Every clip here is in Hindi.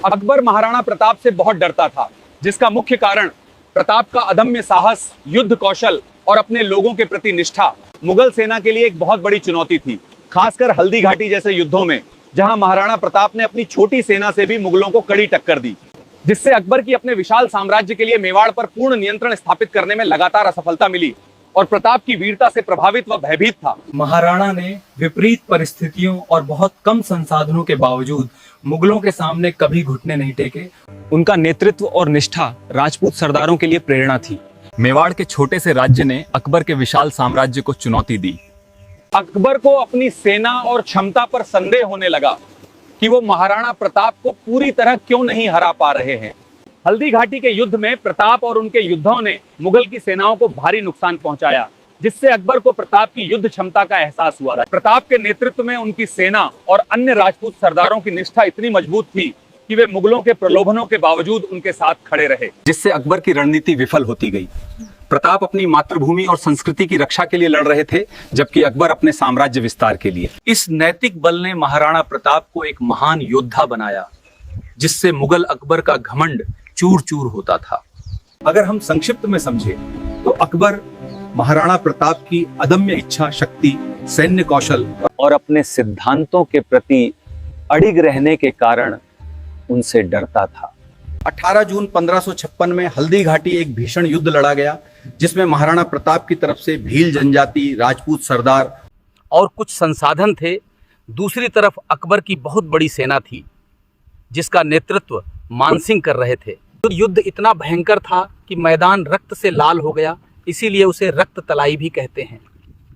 अकबर महाराणा प्रताप से बहुत डरता था, जिसका मुख्य कारण प्रताप का अदम्य साहस, युद्ध कौशल और अपने लोगों के प्रति निष्ठा मुगल सेना के लिए एक बहुत बड़ी चुनौती थी, खासकर हल्दी घाटी जैसे युद्धों में, जहां महाराणा प्रताप ने अपनी छोटी सेना से भी मुगलों को कड़ी टक्कर दी, जिससे अकबर की अपने विशाल साम्राज्य के लिए मेवाड़ पर पूर्ण नियंत्रण स्थापित करने में लगातार असफलता मिली और प्रताप की वीरता से प्रभावित व भयभीत था। महाराणा ने विपरीत परिस्थितियों और बहुत कम संसाधनों के बावजूद मुगलों के सामने कभी घुटने नहीं टेके। उनका नेतृत्व और निष्ठा राजपूत सरदारों के लिए प्रेरणा थी। मेवाड़ के छोटे से राज्य ने अकबर के विशाल साम्राज्य को चुनौती दी। अकबर को अपनी सेना और क्षमता पर संदेह होने लगा कि वो महाराणा प्रताप को पूरी तरह क्यों नहीं हरा पा रहे हैं। हल्दी घाटी के युद्ध में प्रताप और उनके योद्धाओं ने मुगल की सेनाओं को भारी नुकसान पहुंचाया, जिससे अकबर को प्रताप की युद्ध क्षमता का एहसास हुआ। प्रताप के नेतृत्व में उनकी सेना और अन्य राजपूत सरदारों की निष्ठा इतनी मजबूत थी कि वे मुगलों के प्रलोभनों के बावजूद उनके साथ खड़े रहे, जिससे अकबर की रणनीति विफल होती गई। प्रताप अपनी मातृभूमि और संस्कृति की रक्षा के लिए लड़ रहे थे, जबकि अकबर अपने साम्राज्य विस्तार के लिए। इस नैतिक बल ने महाराणा प्रताप को एक महान योद्धा बनाया, जिससे मुगल अकबर का घमंड चूर चूर होता था। अगर हम संक्षिप्त में समझे तो अकबर महाराणा प्रताप की अदम्य इच्छा शक्ति, सैन्य कौशल और अपने सिद्धांतों के प्रति अड़िग रहने के कारण उनसे डरता था। 18 जून 1556 में हल्दी घाटी एक भीषण युद्ध लड़ा गया, जिसमें महाराणा प्रताप की तरफ से भील जनजाति, राजपूत सरदार और कुछ संसाधन थे। दूसरी तरफ अकबर की बहुत बड़ी सेना थी, जिसका नेतृत्व मानसिंह कर रहे थे। युद्ध इतना भयंकर था कि मैदान रक्त से लाल हो गया, इसीलिए उसे रक्त तलाई भी कहते हैं,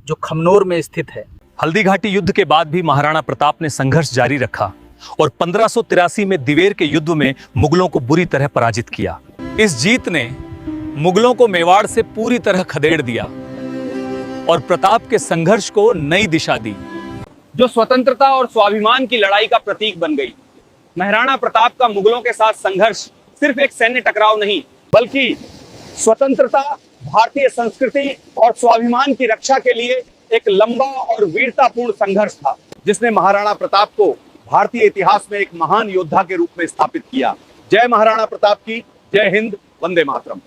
जो खमनोर में स्थित है। हल्दी घाटी युद्ध के बाद भी महाराणा प्रताप ने संघर्ष जारी रखा और 1583 में दिवेर के युद्ध में मुगलों को बुरी तरह पराजित किया। इस जीत ने मुगलों को मेवाड़ से पूरी तरह खदेड़ दिया और प्रताप के संघर्ष को नई दिशा दी, जो स्वतंत्रता और स्वाभिमान की लड़ाई का प्रतीक बन गई। महाराणा प्रताप का मुगलों के साथ संघर्ष सिर्फ एक सैन्य टकराव नहीं, बल्कि स्वतंत्रता, भारतीय संस्कृति और स्वाभिमान की रक्षा के लिए एक लंबा और वीरतापूर्ण संघर्ष था, जिसने महाराणा प्रताप को भारतीय इतिहास में एक महान योद्धा के रूप में स्थापित किया। जय महाराणा प्रताप की, जय हिंद, वंदे मातरम।